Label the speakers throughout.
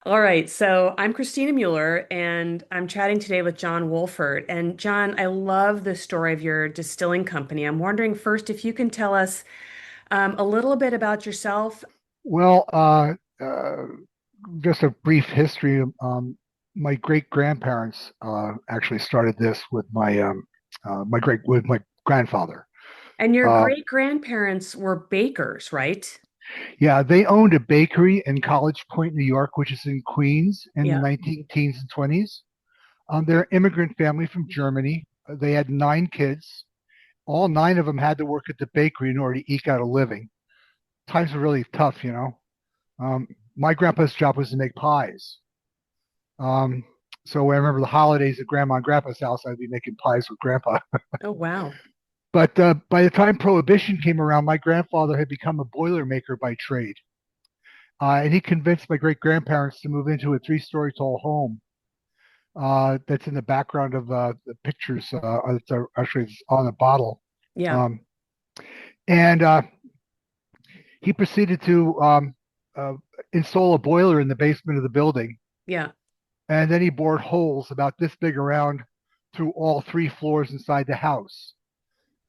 Speaker 1: All right, so I'm Christina Mueller, and I'm chatting today with John Wohlfert. And John, I love the story of your distilling company. I'm wondering first if you can tell us a little bit about yourself.
Speaker 2: Well, just a brief history. My great grandparents actually started this with my grandfather.
Speaker 1: And your
Speaker 2: Uh,
Speaker 1: great grandparents were bakers, right?
Speaker 2: yeah, they owned a bakery in College Point, New York, which is in Queens in the
Speaker 1: Yeah.
Speaker 2: 19 teens and 20s. They're an immigrant family from Germany. They had 9 kids. All 9 of them had to work at the bakery in order to eke out a living. Times were really tough, you know. Um, my grandpa's job was to make pies. Um, so I remember the holidays at Grandma and Grandpa's house, I'd be making pies with Grandpa.
Speaker 1: Oh, wow.
Speaker 2: But by the time Prohibition came around, my grandfather had become a boilermaker by trade. And he convinced my great grandparents to move into a 3-story tall home that's in the background of the pictures. It's actually it's on a bottle.
Speaker 1: Yeah.
Speaker 2: Um, and he proceeded to uh, install a boiler in the basement of the building.
Speaker 1: Yeah.
Speaker 2: And then he bored holes about this big around through all 3 floors inside the house.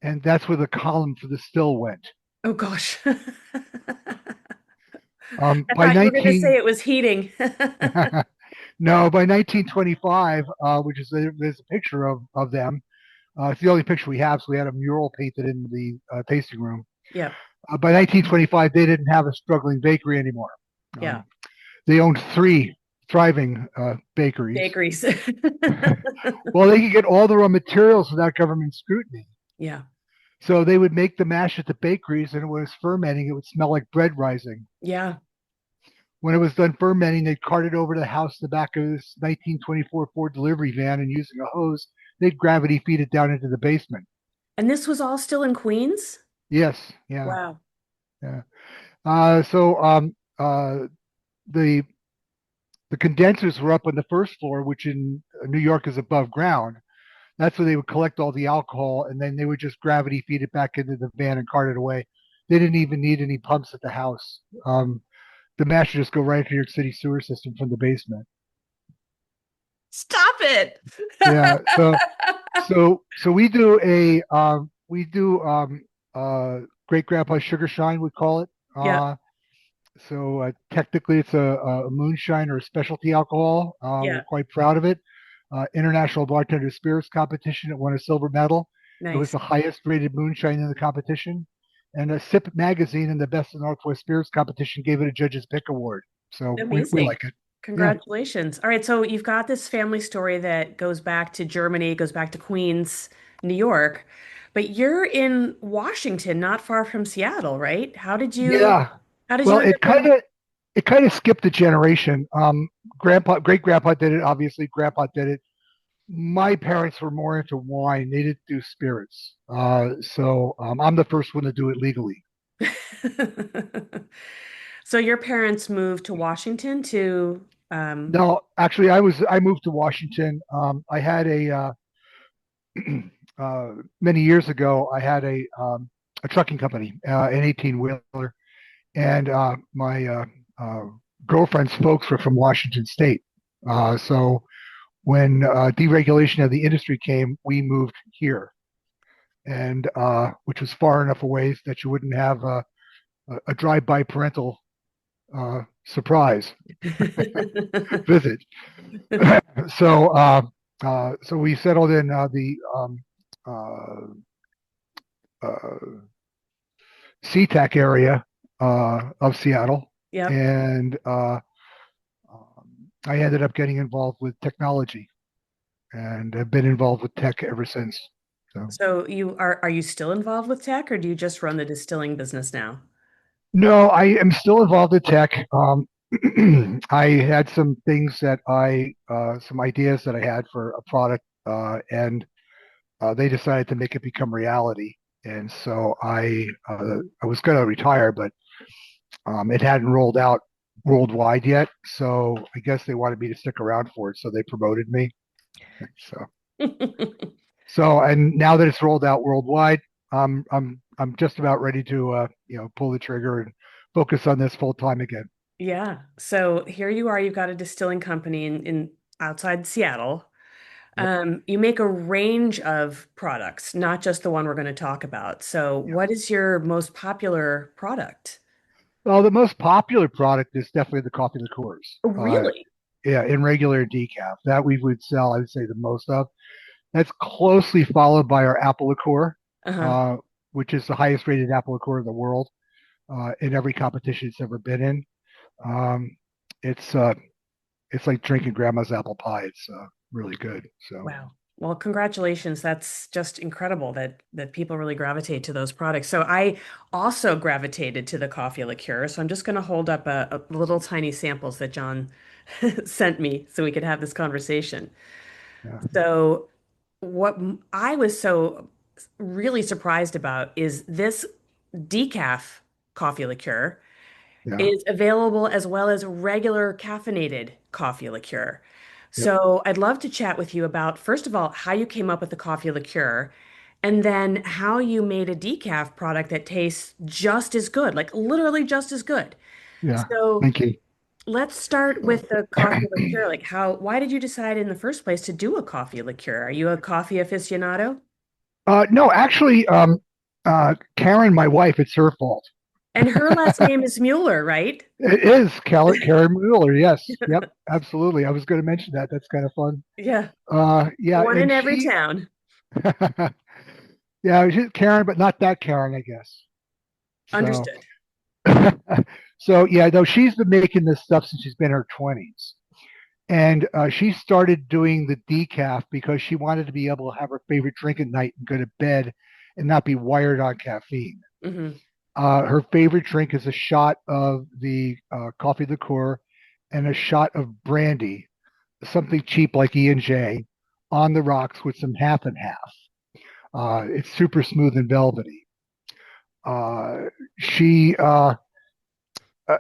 Speaker 2: And that's where the column for the still went.
Speaker 1: Oh, gosh. I
Speaker 2: By
Speaker 1: thought you were going to say
Speaker 2: 19
Speaker 1: it was heating.
Speaker 2: no, by 1925, which is there's a picture of them. It's the only picture we have, so we had a mural painted in the tasting room.
Speaker 1: Yeah.
Speaker 2: By 1925, they didn't have a struggling bakery anymore.
Speaker 1: Yeah.
Speaker 2: Um, they owned 3 thriving bakeries.
Speaker 1: Bakeries.
Speaker 2: Well, they could get all the raw materials without government scrutiny.
Speaker 1: Yeah.
Speaker 2: So they would make the mash at the bakeries, and it was fermenting. It would smell like bread rising.
Speaker 1: Yeah.
Speaker 2: When it was done fermenting, they'd cart it over to the house in the back of this 1924 Ford delivery van, and using a hose, they'd gravity feed it down into the basement.
Speaker 1: And this was all still in Queens?
Speaker 2: Yes, yeah,
Speaker 1: Wow.
Speaker 2: yeah. So the the condensers were up on the first floor, which in New York is above ground. That's where they would collect all the alcohol, and then they would just gravity feed it back into the van and cart it away. They didn't even need any pumps at the house. The mash would just go right into your city sewer system from the basement.
Speaker 1: Stop it.
Speaker 2: Yeah. So we do great grandpa sugar shine, we call it.
Speaker 1: Yeah.
Speaker 2: Technically it's a moonshine or a specialty alcohol. We're
Speaker 1: Yeah.
Speaker 2: quite proud of it. International Bartender Spirits Competition, it won a silver medal. It was
Speaker 1: Nice.
Speaker 2: the highest rated moonshine in the competition. And a Sip magazine in the Best of Northwest Spirits competition gave it a judge's pick award. So we
Speaker 1: Amazing.
Speaker 2: like it. Yeah.
Speaker 1: Congratulations. All right, so you've got this family story that goes back to Germany, goes back to Queens, New York, but you're in Washington, not far from Seattle, right?
Speaker 2: Yeah.
Speaker 1: How did you
Speaker 2: Well,
Speaker 1: end up in
Speaker 2: it kind of skipped a generation. Great grandpa did it. Obviously, grandpa did it. My parents were more into wine. They didn't do spirits. I'm the first one to do it legally.
Speaker 1: So your parents moved to Washington to
Speaker 2: No, actually, I moved to Washington. I had many years ago. I had a trucking company, an 18-wheeler, and my girlfriend's folks were from Washington State. So when deregulation of the industry came, we moved here, and which was far enough away that you wouldn't have a drive-by parental surprise visit. So we settled in the uh, uh, SeaTac area of Seattle,
Speaker 1: Yep.
Speaker 2: and I ended up getting involved with technology, and have been involved with tech ever since. So
Speaker 1: So are you still involved with tech or do you just run the distilling business now?
Speaker 2: no, I am still involved in tech. I had some ideas that I had for a product, and they decided to make it become reality. And so I was going to retire, but it hadn't rolled out worldwide yet. So I guess they wanted me to stick around for it, so they promoted me. So and now that it's rolled out worldwide, I'm just about ready to pull the trigger and focus on this full time again.
Speaker 1: Yeah. So here you are, you've got a distilling company in outside Seattle.
Speaker 2: Yep.
Speaker 1: You make a range of products, not just the one we're going to talk about. So
Speaker 2: Yep.
Speaker 1: what is your most popular product?
Speaker 2: Well, the most popular product is definitely the coffee liqueurs.
Speaker 1: Really?
Speaker 2: Yeah, in regular decaf that we would sell, I would say the most of. That's closely followed by our apple liqueur,
Speaker 1: Uh-huh.
Speaker 2: uh, which is the highest rated apple liqueur in the world in every competition it's ever been in. Um, it's uh, it's like drinking grandma's apple pie. It's really good. So
Speaker 1: Wow. Well, congratulations. That's just incredible that people really gravitate to those products. So I also gravitated to the coffee liqueur. So I'm just going to hold up a little tiny samples that John sent me so we could have this conversation.
Speaker 2: yeah,
Speaker 1: So I was so really surprised about is this decaf coffee liqueur
Speaker 2: yeah,
Speaker 1: is available as well as regular caffeinated coffee liqueur.
Speaker 2: yep,
Speaker 1: So I'd love to chat with you about, first of all, how you came up with the coffee liqueur, and then how you made a decaf product that tastes just as good, like literally just as good.
Speaker 2: yeah.
Speaker 1: So
Speaker 2: Thank you.
Speaker 1: let's start with the coffee liqueur. Like why did you decide in the first place to do a coffee liqueur? Are you a coffee aficionado?
Speaker 2: No, actually, Karen, my wife, it's her fault.
Speaker 1: And her last name is Mueller, right?
Speaker 2: It is Karen Mueller. Yes. Yep. Absolutely. I was going to mention that. That's kind of fun.
Speaker 1: Yeah,
Speaker 2: Yeah.
Speaker 1: one in
Speaker 2: And
Speaker 1: every town.
Speaker 2: yeah, she's Karen, but not that Karen, I guess. So,
Speaker 1: Understood.
Speaker 2: so yeah, though she's been making this stuff since she's been in her 20s. And she started doing the decaf because she wanted to be able to have her favorite drink at night and go to bed and not be wired on caffeine.
Speaker 1: Hmm.
Speaker 2: Her favorite drink is a shot of the coffee liqueur and a shot of brandy, something cheap like E&J, on the rocks with some half and half. It's super smooth and velvety. She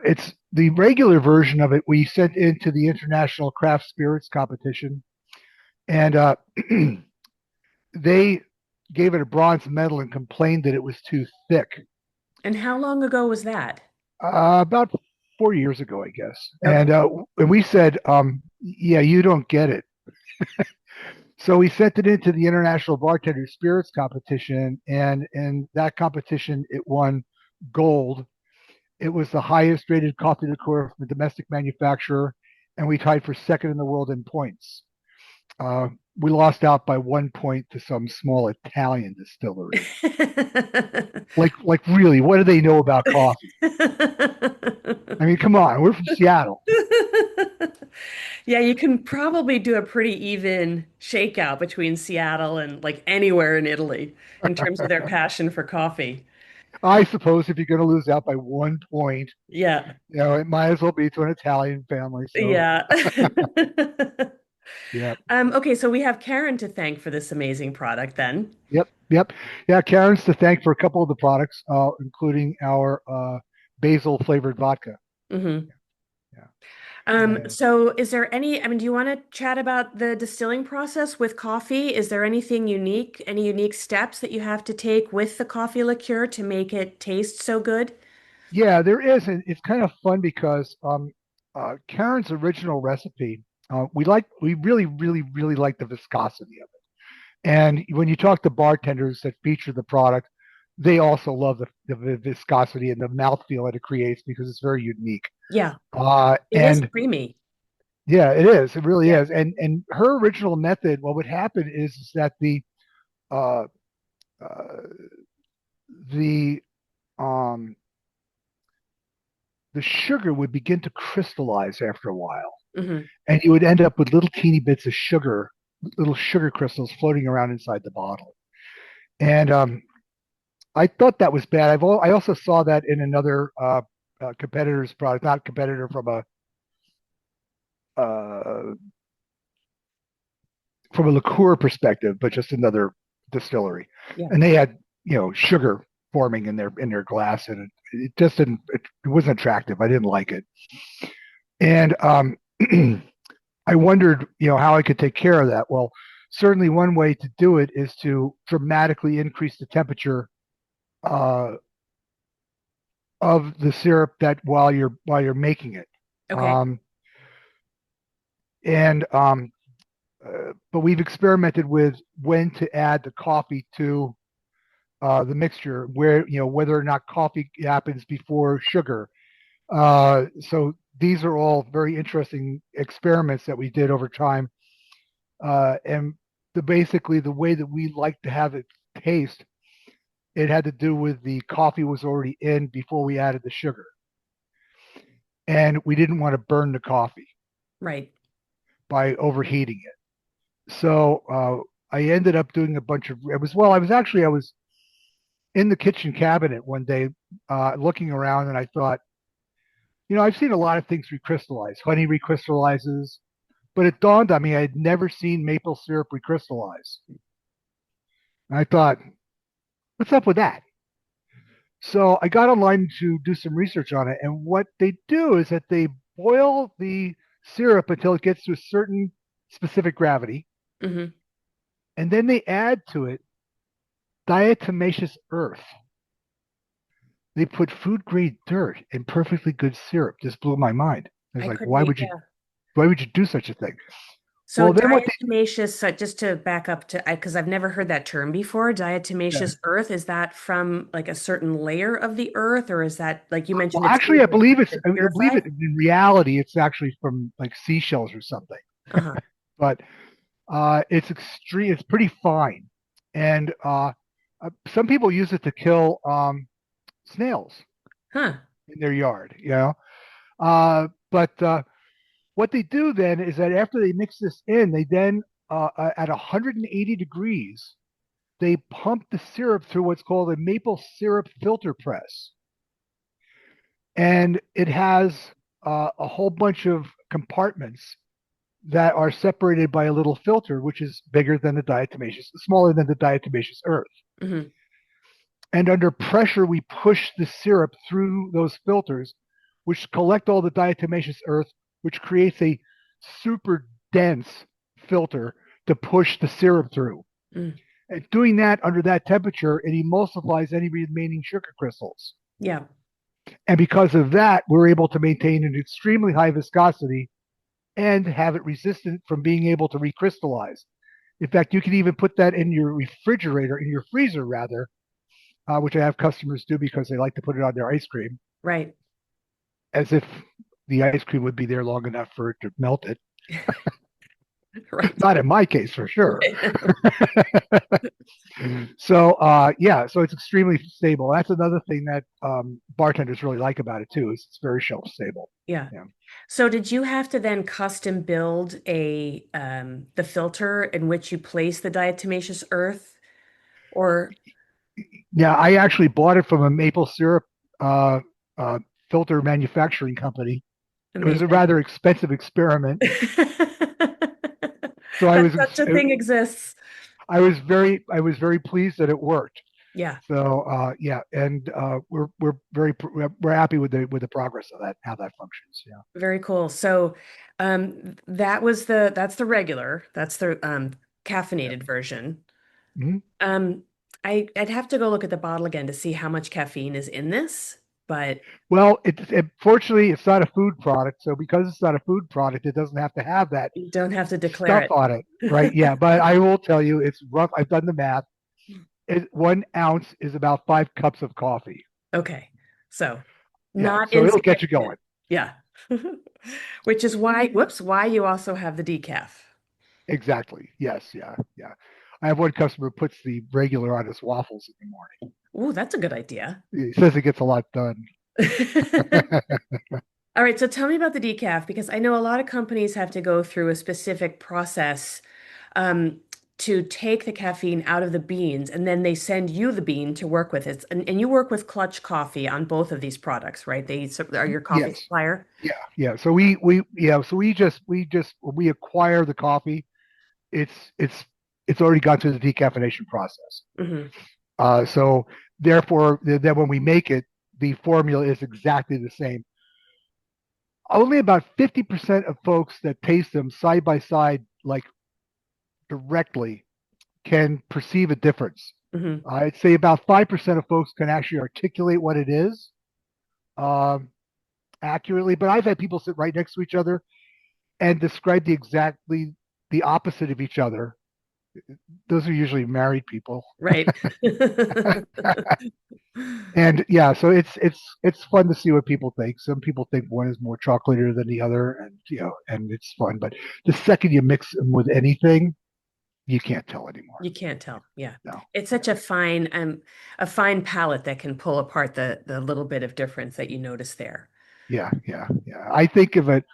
Speaker 2: It's the regular version of it we sent into the International Craft Spirits Competition, and they gave it a bronze medal and complained that it was too thick.
Speaker 1: And how long ago was that?
Speaker 2: About 4 years ago, I guess.
Speaker 1: Okay.
Speaker 2: And we said, yeah, you don't get it. So we sent it into the International Bartender Spirits Competition, and in that competition, it won gold. It was the highest rated coffee liqueur from a domestic manufacturer, and we tied for second in the world in points. We lost out by 1 point to some small Italian distillery. Like really, what do they know about coffee? I mean, come on, we're from Seattle.
Speaker 1: Yeah, you can probably do a pretty even shakeout between Seattle and like anywhere in Italy in terms of their passion for coffee.
Speaker 2: I suppose if you're going to lose out by 1 point,
Speaker 1: Yeah.
Speaker 2: it might as well be to an Italian family. So,
Speaker 1: Yeah.
Speaker 2: yeah,
Speaker 1: Okay, so we have Karen to thank for this amazing product then.
Speaker 2: yep. Yeah, Karen's to thank for a couple of the products, including our basil flavored vodka.
Speaker 1: Hmm.
Speaker 2: Yeah. And
Speaker 1: So is there I mean, do you want to chat about the distilling process with coffee? Is there anything unique, any unique steps that you have to take with the coffee liqueur to make it taste so good?
Speaker 2: yeah, there is. And it's kind of fun because Karen's original recipe, we really, really, really like the viscosity of it. And when you talk to bartenders that feature the product, they also love the viscosity and the mouthfeel that it creates because it's very unique.
Speaker 1: Yeah, it is
Speaker 2: And
Speaker 1: creamy.
Speaker 2: yeah, it is. It really
Speaker 1: Yeah.
Speaker 2: is. And her original method, what would happen is that uh, uh, the um, the sugar would begin to crystallize after a while,
Speaker 1: Hmm.
Speaker 2: and you would end up with little teeny bits of sugar, little sugar crystals floating around inside the bottle. And I thought that was bad. I also saw that in another competitor's product, not competitor uh, from a liqueur perspective, but just another distillery,
Speaker 1: Yeah.
Speaker 2: and they had sugar forming in their glass, and it just didn't. It wasn't attractive. I didn't like it, and I wondered how I could take care of that. Well, certainly one way to do it is to dramatically increase the temperature uh, of the syrup that while you're making it.
Speaker 1: Okay.
Speaker 2: Um, and but we've experimented with when to add the coffee to the mixture, where whether or not coffee happens before sugar. So these are all very interesting experiments that we did over time, and basically the way that we like to have it taste, it had to do with the coffee was already in before we added the sugar, and we didn't want to burn the coffee
Speaker 1: Right.
Speaker 2: by overheating it. So I ended up doing a bunch of it was well I was in the kitchen cabinet one day looking around, and I thought, I've seen a lot of things recrystallize. Honey recrystallizes, but it dawned on me I had never seen maple syrup recrystallize. And I thought, what's up with that? So I got online to do some research on it, and what they do is that they boil the syrup until it gets to a certain specific gravity,
Speaker 1: Hmm.
Speaker 2: and then they add to it diatomaceous earth. They put food grade dirt in perfectly good syrup. Just blew my mind. I was
Speaker 1: I
Speaker 2: like,
Speaker 1: couldn't, yeah.
Speaker 2: why would you do such a thing?
Speaker 1: So
Speaker 2: Well, then what they
Speaker 1: diatomaceous, just to back up to, because I've never heard that term before,
Speaker 2: yeah.
Speaker 1: diatomaceous earth, is that from like a certain layer of the earth, or is that like you
Speaker 2: Well,
Speaker 1: mentioned it's
Speaker 2: actually, I believe
Speaker 1: purified?
Speaker 2: it in reality it's actually from like seashells or something.
Speaker 1: Uh-huh.
Speaker 2: But it's extreme. It's pretty fine, and some people use it to kill snails
Speaker 1: Huh.
Speaker 2: in their yard. But what they do then is that after they mix this in, they then at 180 degrees they pump the syrup through what's called a maple syrup filter press, and it has a whole bunch of compartments that are separated by a little filter, which is bigger than the diatomaceous, smaller than the diatomaceous earth.
Speaker 1: Hmm.
Speaker 2: And under pressure, we push the syrup through those filters, which collect all the diatomaceous earth, which creates a super dense filter to push the syrup through.
Speaker 1: Mm.
Speaker 2: And doing that under that temperature, it emulsifies any remaining sugar crystals.
Speaker 1: Yeah.
Speaker 2: And because of that, we're able to maintain an extremely high viscosity and have it resistant from being able to recrystallize. In fact, you can even put that in your refrigerator, in your freezer rather, which I have customers do because they like to put it on their ice cream,
Speaker 1: Right.
Speaker 2: as if the ice cream would be there long enough for it to melt it.
Speaker 1: Right.
Speaker 2: Not in my case, for sure.
Speaker 1: Right.
Speaker 2: So yeah, so it's extremely stable. That's another thing that bartenders really like about it too, is it's very shelf stable.
Speaker 1: Yeah.
Speaker 2: Yeah.
Speaker 1: So did you have to then custom build a the filter in which you place the diatomaceous earth or
Speaker 2: Yeah, I actually bought it from a maple syrup uh, uh, filter manufacturing company. It was a
Speaker 1: amazing?
Speaker 2: rather expensive experiment, so
Speaker 1: That such a thing exists.
Speaker 2: I was very pleased that it worked.
Speaker 1: Yeah,
Speaker 2: So yeah, and we're happy with the progress of that, how that functions. Yeah.
Speaker 1: very cool. So that's the regular, that's the
Speaker 2: Yeah.
Speaker 1: caffeinated version.
Speaker 2: Mhm.
Speaker 1: Um I'd have to go look at the bottle again to see how much caffeine is in this, but
Speaker 2: Well, fortunately it's not a food product, so because it's not a food product, it doesn't have to have that
Speaker 1: you don't have to declare
Speaker 2: stuff on it, right?
Speaker 1: it.
Speaker 2: Yeah, but I will tell you, it's rough. I've done the math. 1 ounce is about 5 cups of coffee.
Speaker 1: Okay. So
Speaker 2: Yeah,
Speaker 1: not
Speaker 2: so it'll get you
Speaker 1: insignificant.
Speaker 2: going.
Speaker 1: Yeah. Which is why, whoops, why you also have the decaf.
Speaker 2: Exactly. Yes. Yeah. Yeah. I have one customer who puts the regular on his waffles in the morning.
Speaker 1: Ooh, that's a good idea.
Speaker 2: He says it gets a lot done.
Speaker 1: All right, so tell me about the decaf because I know a lot of companies have to go through a specific process um, to take the caffeine out of the beans, and then they send you the bean to work with it. And you work with Clutch Coffee on both of these products, right? They are your coffee
Speaker 2: Yes.
Speaker 1: supplier.
Speaker 2: Yeah. Yeah. So we just when we acquire the coffee, it's it's it's already gone through the decaffeination process.
Speaker 1: Hmm.
Speaker 2: So therefore, then when we make it, the formula is exactly the same. Only about 50% of folks that taste them side by side, like directly, can perceive a difference.
Speaker 1: Hmm.
Speaker 2: I'd say about 5% of folks can actually articulate what it is, um, accurately, but I've had people sit right next to each other and describe the opposite of each other. Those are usually married people.
Speaker 1: Right.
Speaker 2: And yeah, so it's fun to see what people think. Some people think one is more chocolatier than the other, and and it's fun. But the second you mix them with anything, you can't tell anymore.
Speaker 1: You can't tell. Yeah.
Speaker 2: No,
Speaker 1: It's such
Speaker 2: yeah,
Speaker 1: a fine palette that can pull apart the little bit of difference that you notice there.
Speaker 2: yeah. I think of it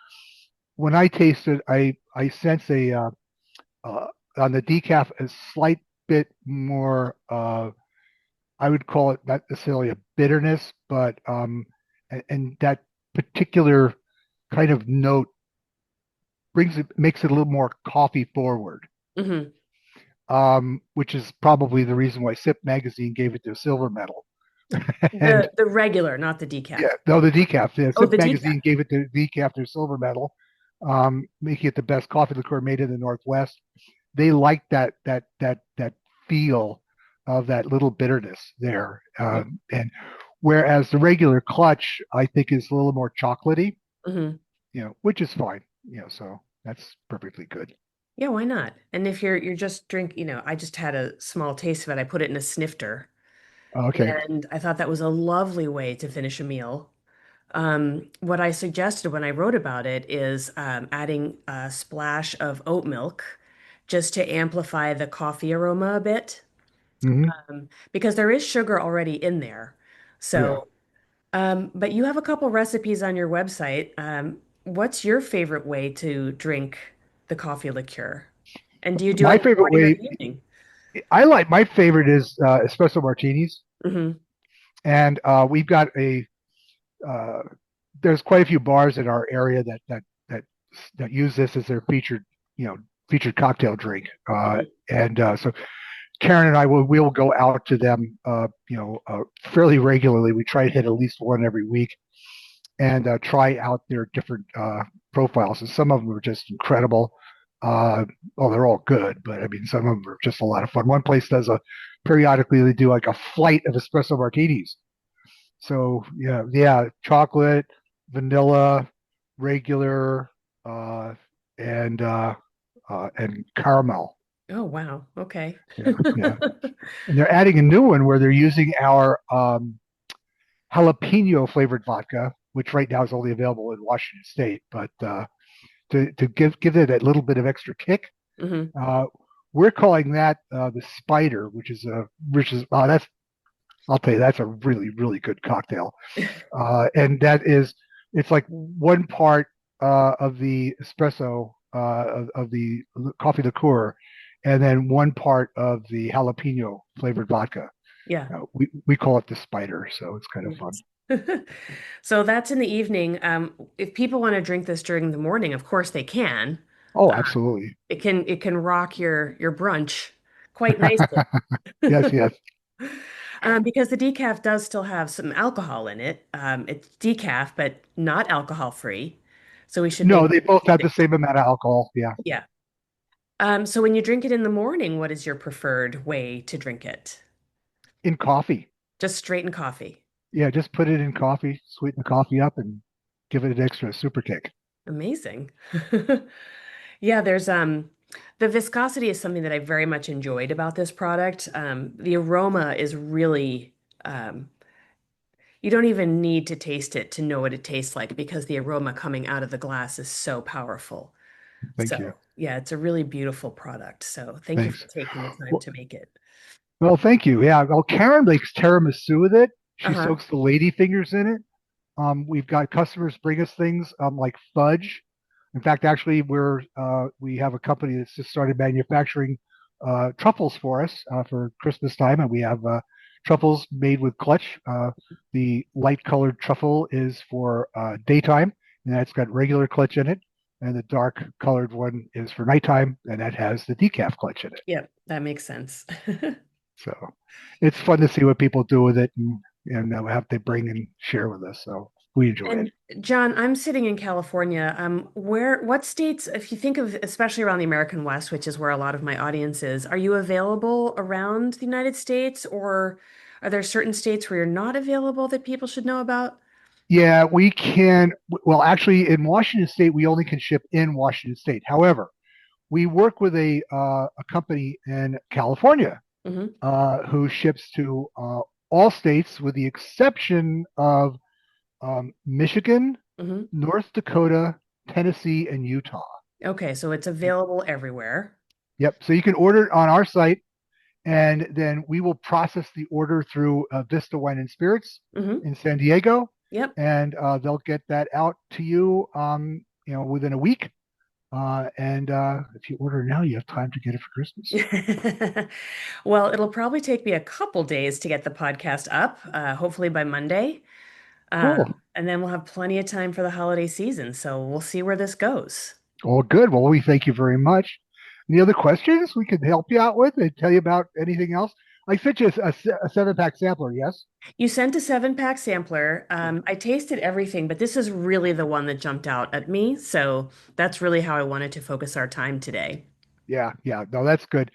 Speaker 2: when I taste it. I sense uh, on the decaf a slight bit more. I would call it not necessarily a bitterness, but and that particular kind of note brings it makes it a little more coffee forward,
Speaker 1: Hmm.
Speaker 2: which is probably the reason why Sip Magazine gave it their silver medal. And
Speaker 1: The regular, not the decaf.
Speaker 2: yeah, no, the decaf. Yeah,
Speaker 1: Oh,
Speaker 2: Sip
Speaker 1: the decaf.
Speaker 2: Magazine gave it the decaf their silver medal, making it the best coffee liqueur made in the Northwest. They like that feel of that little bitterness there, and whereas the regular clutch, I think, is a little more chocolatey,
Speaker 1: Hmm.
Speaker 2: which is fine, so that's perfectly good.
Speaker 1: Yeah, why not? And if you're just I just had a small taste of it. I put it in a snifter,
Speaker 2: Okay.
Speaker 1: and I thought that was a lovely way to finish a meal. What I suggested when I wrote about it is adding a splash of oat milk just to amplify the coffee aroma a bit,
Speaker 2: Hmm.
Speaker 1: because there is sugar already in there.
Speaker 2: Oh yeah.
Speaker 1: So, but you have a couple recipes on your website. What's your favorite way to drink the coffee liqueur? And do you do it
Speaker 2: My
Speaker 1: in the
Speaker 2: favorite
Speaker 1: morning or
Speaker 2: way,
Speaker 1: the evening?
Speaker 2: I like my favorite is espresso martinis,
Speaker 1: Hmm.
Speaker 2: and we've got uh, there's quite a few bars in our area that that use this as their you know, featured cocktail drink. And so Karen and I will go out to them, fairly regularly. We try to hit at least one every week and try out their different profiles. And some of them are just incredible. Well, they're all good, but I mean, some of them are just a lot of fun. One place does a periodically they do like a flight of espresso martinis. So yeah, chocolate, vanilla, regular, uh, and caramel.
Speaker 1: Oh, wow. Okay.
Speaker 2: Yeah. And they're adding a new one where they're using our jalapeno flavored vodka, which right now is only available in Washington State. But to give it a little bit of extra kick,
Speaker 1: Hmm.
Speaker 2: uh, we're calling that the Spider, which is that's I'll tell you that's a really good cocktail. And that is it's like one part of the espresso of the coffee liqueur, and then one part of the jalapeno flavored vodka.
Speaker 1: Yeah.
Speaker 2: We call it the spider, so it's kind of fun.
Speaker 1: Nice. So that's in the evening. If people want to drink this during the morning, of course they can.
Speaker 2: Oh, absolutely.
Speaker 1: It can rock your brunch quite nicely.
Speaker 2: Yes, yes.
Speaker 1: Because the decaf does still have some alcohol in it. It's decaf, but not alcohol free. So we should
Speaker 2: No,
Speaker 1: make
Speaker 2: they both have the
Speaker 1: it,
Speaker 2: same amount of alcohol. Yeah,
Speaker 1: yeah. So when you drink it in the morning, what is your preferred way to drink it?
Speaker 2: in coffee.
Speaker 1: Just straight in coffee.
Speaker 2: Yeah, just put it in coffee, sweeten the coffee up, and give it an extra super kick.
Speaker 1: Amazing. Yeah, the viscosity is something that I very much enjoyed about this product. The aroma is really you don't even need to taste it to know what it tastes like because the aroma coming out of the glass is so powerful.
Speaker 2: Thank you.
Speaker 1: So, yeah, it's a really beautiful product. So, thank you for
Speaker 2: Thanks.
Speaker 1: taking the time
Speaker 2: Well,
Speaker 1: to make it.
Speaker 2: well, thank you. Yeah. Well, Karen makes tiramisu with it. She
Speaker 1: Uh-huh.
Speaker 2: soaks the lady fingers in it. We've got customers bring us things like fudge. In fact, actually, we have a company that's just started manufacturing truffles for us for Christmas time, and we have truffles made with clutch. The light colored truffle is for daytime, and that's got regular clutch in it, and the dark colored one is for nighttime, and that has the decaf clutch in it.
Speaker 1: Yep, that makes sense.
Speaker 2: So it's fun to see what people do with it, and have they bring and share with us. So we enjoy it.
Speaker 1: And John, I'm sitting in California. What states, if you think of, especially around the American West, which is where a lot of my audience is, are you available around the United States, or are there certain states where you're not available that people should know about?
Speaker 2: Yeah, we can. Well, actually, in Washington State, we only can ship in Washington State. However, we work with a company in California
Speaker 1: Hmm.
Speaker 2: who ships to all states with the exception of Michigan,
Speaker 1: Hmm.
Speaker 2: North Dakota, Tennessee, and Utah.
Speaker 1: Okay, so it's available everywhere.
Speaker 2: Yep. So you can order it on our site, and then we will process the order through Vista Wine and Spirits
Speaker 1: Hmm.
Speaker 2: in San Diego,
Speaker 1: Yep.
Speaker 2: and they'll get that out to you, within a week. And if you order now, you have time to get it for Christmas.
Speaker 1: Well, it'll probably take me a couple days to get the podcast up, hopefully by Monday.
Speaker 2: Cool.
Speaker 1: And then we'll have plenty of time for the holiday season. So we'll see where this goes.
Speaker 2: Well, good. Well, we thank you very much. Any other questions we could help you out with and tell you about anything else? I sent you a 7 pack sampler, yes?
Speaker 1: You sent a 7-pack sampler. I tasted everything, but this is really the one that jumped out at me. So that's really how I wanted to focus our time today.
Speaker 2: Yeah, yeah. No, that's good.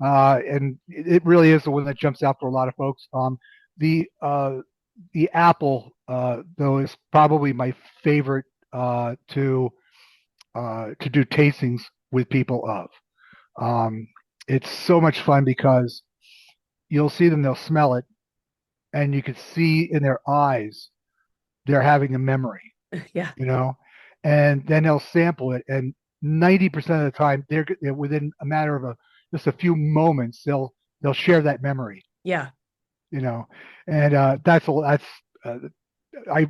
Speaker 2: And it really is the one that jumps out for a lot of folks. The the apple, though, is probably my favorite to do tastings with people of. Um, it's so much fun because you'll see them, they'll smell it, and you can see in their eyes they're having a memory,
Speaker 1: Yeah,
Speaker 2: you know, and then they'll sample it, and 90% of the time they're within a matter of just a few moments they'll share that memory,
Speaker 1: yeah,
Speaker 2: you know, and that's uh, I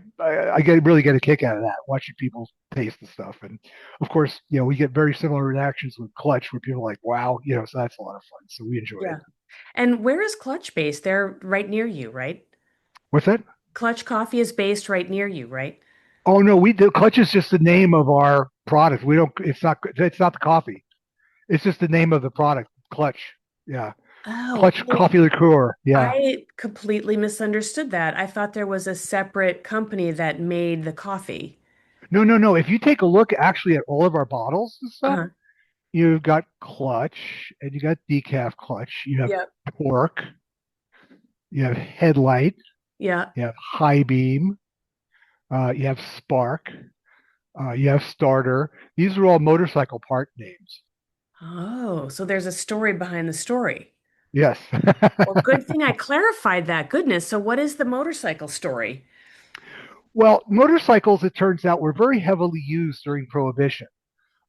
Speaker 2: really get a kick out of that, watching people taste the stuff. And of course, we get very similar reactions with Clutch, where people are like, wow, so that's a lot of fun. So we enjoy it.
Speaker 1: yeah. And where is Clutch based? They're right near you, right?
Speaker 2: What's that?
Speaker 1: Clutch Coffee is based right near you, right?
Speaker 2: Oh no, we do. Clutch is just the name of our product. We don't. It's not the coffee. It's just the name of the product. Clutch. Yeah.
Speaker 1: Oh,
Speaker 2: Clutch
Speaker 1: well,
Speaker 2: coffee liqueur. Yeah.
Speaker 1: I completely misunderstood that. I thought there was a separate company that made the coffee.
Speaker 2: No, no, no. If you take a look actually at all of our bottles and stuff,
Speaker 1: Uh-huh.
Speaker 2: you've got Clutch and you got Decaf Clutch. You have
Speaker 1: Yeah.
Speaker 2: Pork. You have Headlight.
Speaker 1: Yeah.
Speaker 2: You have High Beam. You have Spark. You have Starter. These are all motorcycle part names.
Speaker 1: Oh, so there's a story behind the story.
Speaker 2: Yes.
Speaker 1: Well, good thing I clarified that. Goodness. So what is the motorcycle story?
Speaker 2: Well, motorcycles, it turns out, were very heavily used during Prohibition.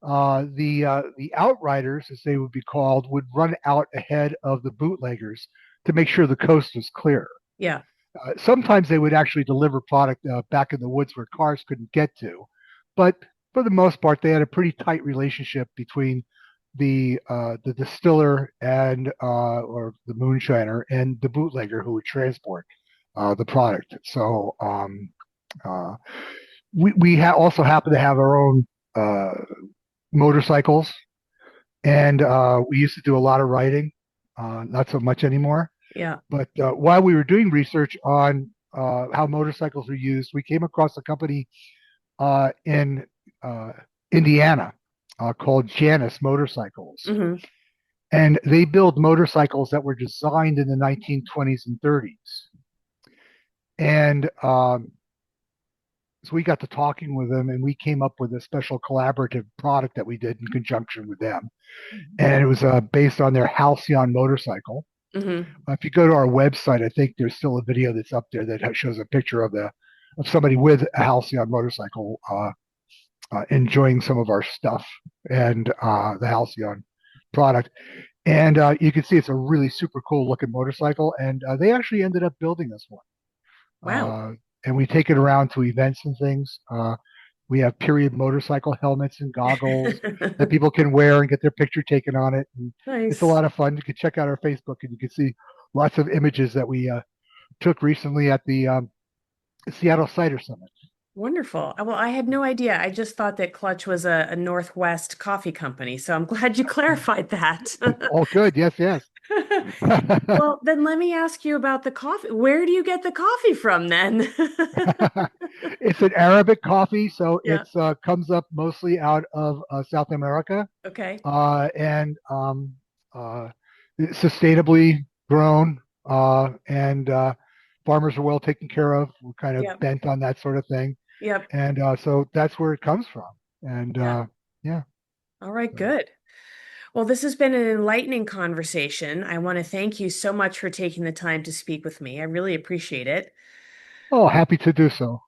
Speaker 2: The outriders, as they would be called, would run out ahead of the bootleggers to make sure the coast was clear.
Speaker 1: Yeah.
Speaker 2: Sometimes they would actually deliver product back in the woods where cars couldn't get to, but for the most part, they had a pretty tight relationship between the distiller and or the moonshiner and the bootlegger who would transport the product. So uh, we also happen to have our own uh, motorcycles, and we used to do a lot of riding, not so much anymore.
Speaker 1: Yeah.
Speaker 2: But while we were doing research on how motorcycles were used, we came across a company in uh, Indiana called Janus Motorcycles.
Speaker 1: Hmm.
Speaker 2: And they build motorcycles that were designed in the 1920s and 30s. And so we got to talking with them, and we came up with a special collaborative product that we did in conjunction with them. And it was based on their Halcyon motorcycle.
Speaker 1: Hmm.
Speaker 2: If you go to our website, I think there's still a video that's up there that shows a picture of somebody with a Halcyon motorcycle enjoying some of our stuff and the Halcyon product. And you can see it's a really super cool looking motorcycle. And they actually ended up building this one.
Speaker 1: Wow.
Speaker 2: And we take it around to events and things. We have period motorcycle helmets and goggles that people can wear and get their picture taken on it. And it's a
Speaker 1: Nice.
Speaker 2: lot of fun. You can check out our Facebook and you can see lots of images that we took recently at the Seattle Cider Summit.
Speaker 1: Wonderful. Well, I had no idea. I just thought that Clutch was a Northwest coffee company. So I'm glad you clarified that.
Speaker 2: All good. Yes, yes.
Speaker 1: Well, then let me ask you about the coffee. Where do you get the coffee from then?
Speaker 2: It's an Arabic coffee, so
Speaker 1: Yeah.
Speaker 2: it comes up mostly out of South America,
Speaker 1: Okay.
Speaker 2: and sustainably grown, and farmers are well taken care of. We're kind of
Speaker 1: Yep.
Speaker 2: bent on that sort of thing,
Speaker 1: Yep.
Speaker 2: and so that's where it comes from. And
Speaker 1: Yeah.
Speaker 2: yeah,
Speaker 1: All right,
Speaker 2: so.
Speaker 1: good. Well, this has been an enlightening conversation. I want to thank you so much for taking the time to speak with me. I really appreciate it.
Speaker 2: Oh, happy to do so.